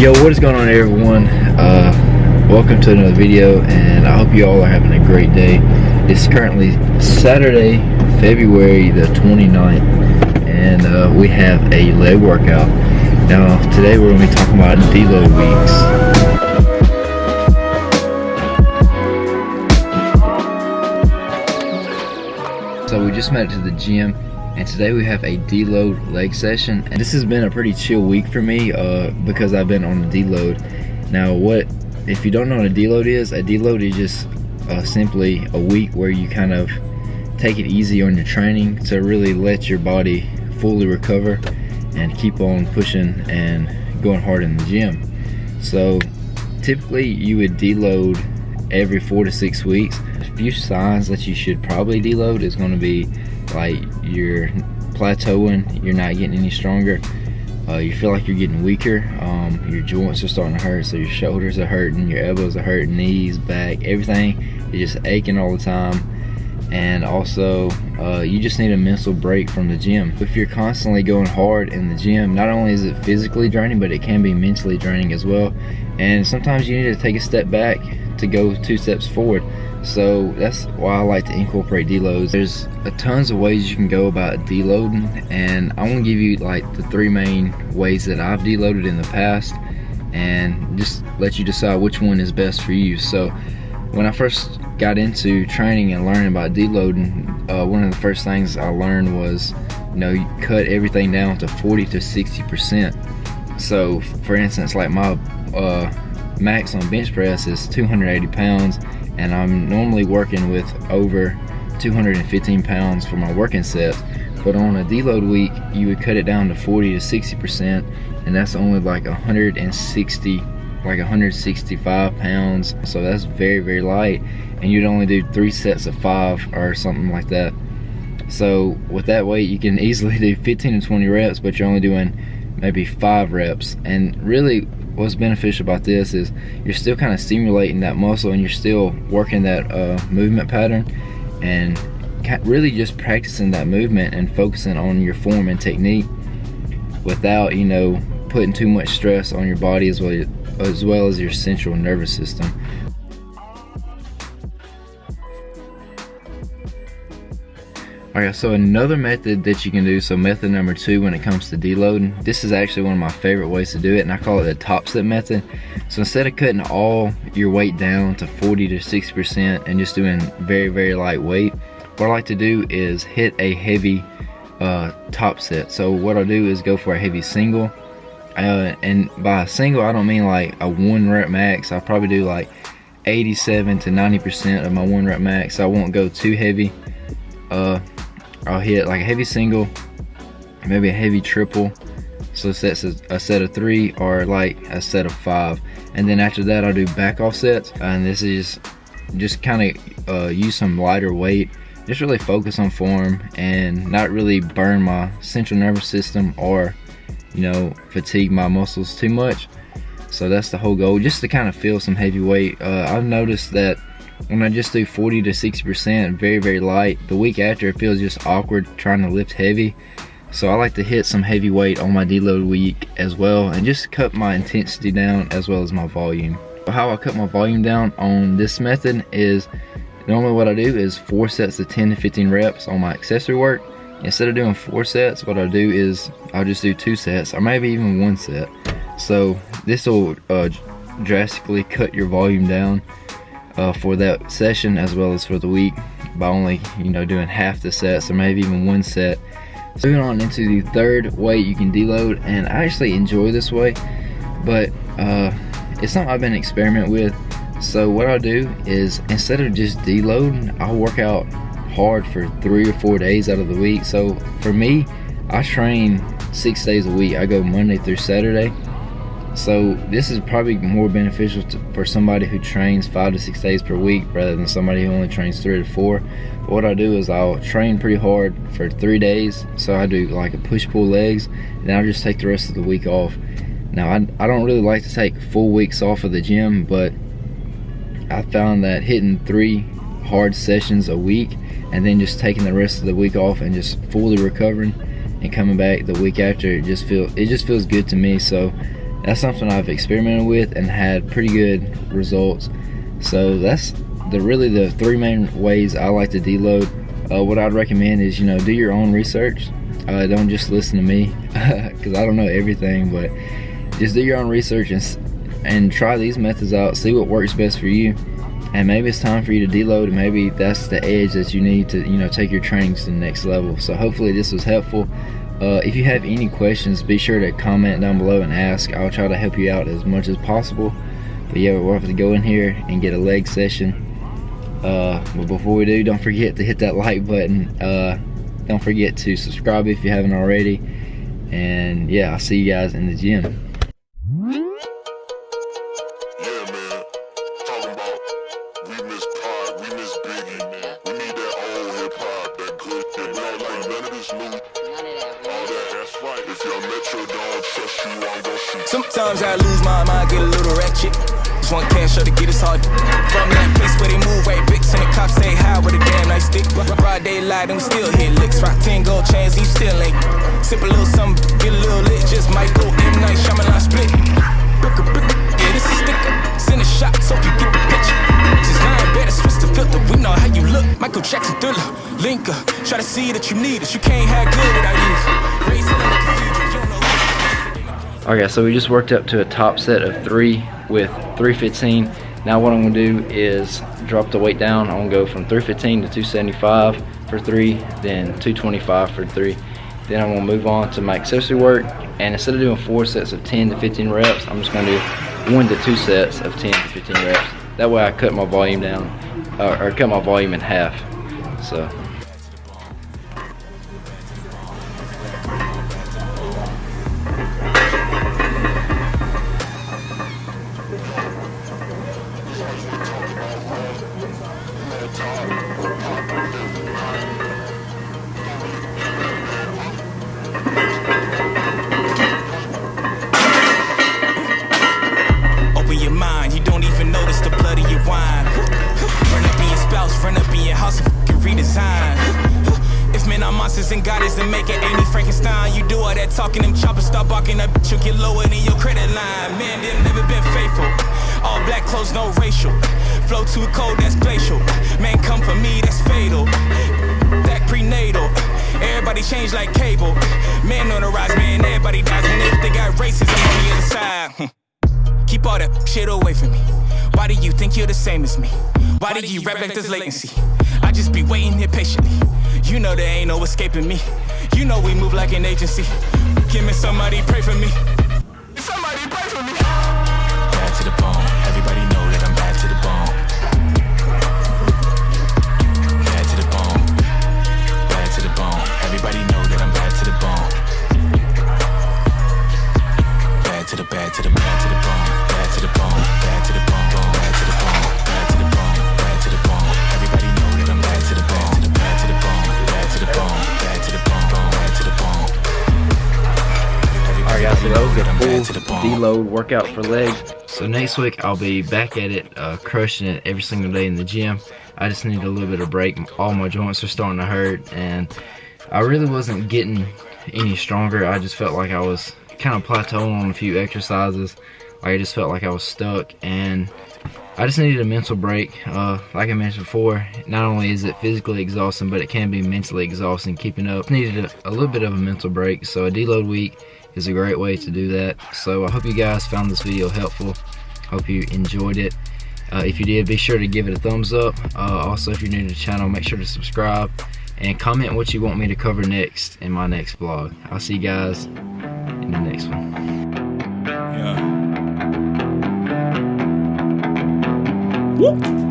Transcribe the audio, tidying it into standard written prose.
Yo, what is going on, everyone? Welcome to another video, and I hope you all are having a great day. It's currently Saturday, February the 29th, and we have a leg workout. Now, today we're going to be talking about deload weeks. So we just made it to the gym, and today we have a deload leg session, and this has been a pretty chill week for me because I've been on a deload. Now, if you don't know what a deload is just simply a week where you kind of take it easy on your training to really let your body fully recover and keep on pushing and going hard in the gym. So typically you would deload every 4 to 6 weeks. A few signs that you should probably deload is going to be like you're plateauing, you're not getting any stronger, you feel like you're getting weaker, your joints are starting to hurt, so your shoulders are hurting, your elbows are hurting, knees, back, everything is just aching all the time. And also you just need a mental break from the gym. If you're constantly going hard in the gym, not only is it physically draining, but it can be mentally draining as well, and sometimes you need to take a step back to go 2 steps forward. So that's why I like to incorporate deloads. There's tons of ways you can go about deloading, and I want to give you like the 3 main ways that I've deloaded in the past and just let you decide which one is best for you. So when I first got into training and learning about deloading, one of the first things I learned was, you cut everything down to 40 to 60%. So for instance, like my max on bench press is 280 pounds, and I'm normally working with over 215 pounds for my working sets. But on a deload week, you would cut it down to 40 to 60%, and that's only like 165 pounds. So that's very, very light, and you'd only do 3 sets of 5 or something like that. So with that weight, you can easily do 15 to 20 reps, but you're only doing maybe 5 reps. And really, what's beneficial about this is you're still kind of stimulating that muscle, and you're still working that movement pattern, and really just practicing that movement and focusing on your form and technique without putting too much stress on your body as well as your central nervous system. Alright, so another method that you can do, so method number 2 when it comes to deloading, this is actually one of my favorite ways to do it, and I call it the top set method. So instead of cutting all your weight down to 40 to 60% and just doing very, very light weight, what I like to do is hit a heavy top set. So what I'll do is go for a heavy single, and by a single I don't mean like a 1 rep max. I'll probably do like 87 to 90% of my 1 rep max. I won't go too heavy. I'll hit like a heavy single, maybe a heavy triple, so that's a set of 3 or like a set of 5, and then after that I'll do back off sets, and this is just kind of use some lighter weight, just really focus on form and not really burn my central nervous system or fatigue my muscles too much. So that's the whole goal, just to kind of feel some heavy weight. I've noticed that when I just do 40 to 60% very, very light, the week after it feels just awkward trying to lift heavy. So I like to hit some heavy weight on my deload week as well, and just cut my intensity down as well as my volume. How I cut my volume down on this method is, normally what I do is 4 sets of 10 to 15 reps on my accessory work. Instead of doing 4 sets, what I'll do is I'll just do 2 sets or maybe even 1 set. So this will drastically cut your volume down for that session as well as for the week by only doing half the sets or maybe even 1 set. So moving on into the 3rd way you can deload, and I actually enjoy this way, but it's something I've been experimenting with. So what I'll do is, instead of just deloading, I'll work out hard for 3 or 4 days out of the week. So for me, I train 6 days a week. I go Monday through Saturday. So this is probably more beneficial for somebody who trains 5 to 6 days per week rather than somebody who only trains 3 to 4. But what I do is I'll train pretty hard for 3 days. So I do like a push-pull legs, and I'll just take the rest of the week off. Now I don't really like to take full weeks off of the gym, but I found that hitting 3 hard sessions a week and then just taking the rest of the week off and just fully recovering and coming back the week after, it just feels good to me. So that's something I've experimented with and had pretty good results. So that's really the 3 main ways I like to deload. What I'd recommend is, do your own research. Don't just listen to me, because I don't know everything, but just do your own research and try these methods out, see what works best for you. And maybe it's time for you to deload, and maybe that's the edge that you need to take your training to the next level. So hopefully this was helpful. If you have any questions, be sure to comment down below and ask. I'll try to help you out as much as possible. But yeah, we'll have to go in here and get a leg session. But before we do, don't forget to hit that like button. Don't forget to subscribe if you haven't already. And yeah, I'll see you guys in the gym. Sometimes I lose my mind, get a little ratchet. Just want cash up to get us hard. From that place where they move right bricks and the cops say hi with a damn nice stick. Broad daylight and we still hit licks. Rock 10 gold chains, you still ain't. Sip a little something, get a little lit. Just might go M night, Shyamalan split. Yeah, this is sticker. Send a shot so you get the picture. Just lying better, switch the filter. We know how you look. Michael Jackson Thriller, Linker. Try to see that you need us. You can't have good without you. Raise it in the cathedral. You don't know. Okay, so we just worked up to a top set of 3 with 315. Now what I'm gonna do is drop the weight down. I'm gonna go from 315 to 275 for 3, then 225 for 3. Then I'm gonna move on to my accessory work, and instead of doing 4 sets of 10 to 15 reps, I'm just gonna do 1 to 2 sets of 10 to 15 reps. That way I cut my volume down, or cut my volume in half. So. Open your mind, you don't even notice the blood of your wine. Run up in your spouse, run up in your house and redesign. If men are monsters and goddess, then make it Amy Frankenstein. You do all that talking, them choppers start barking up, you get lower than your credit line. Man, them never been faithful. All black clothes, no racial. Flow too cold, that's glacial. Man, come for me, that's fatal. That prenatal. Everybody change like cable. Man on the rise, man, everybody dies. When they got racism on the other side. Keep all that shit away from me. Why do you think you're the same as me? Why do you rap like there's latency? I just be waiting here patiently. You know there ain't no escaping me. You know we move like an agency. Give me somebody, pray for me. Somebody pray for me. Bad to the bone. Everybody know that I'm bad to the bone. Bad to the bone. Bad to the bone. Everybody know that I'm bad to the bone. Bad to the bad to the bad to the bone. Bad to the bone. Bad to the bone. Bad to the bone. Bad to the bone. Bad to the bone. Everybody know that I'm bad to the bone. Bad to the bone. Bad to the bone. Bad to the bone. Bad to the bone. Alright guys, so that was a full deload workout for legs. So next week I'll be back at it, crushing it every single day in the gym. I just need a little bit of break. All my joints are starting to hurt, and I really wasn't getting any stronger. I just felt like I was kind of plateauing on a few exercises. I just felt like I was stuck, and I just needed a mental break. Like I mentioned before, not only is it physically exhausting, but it can be mentally exhausting keeping up. Needed a little bit of a mental break, so a deload week is a great way to do that. So I hope you guys found this video helpful. Hope you enjoyed it. If you did, be sure to give it a thumbs up. Also, if you're new to the channel, make sure to subscribe and comment what you want me to cover next in my next vlog. I'll see you guys in the next one. Yeah. Whoop.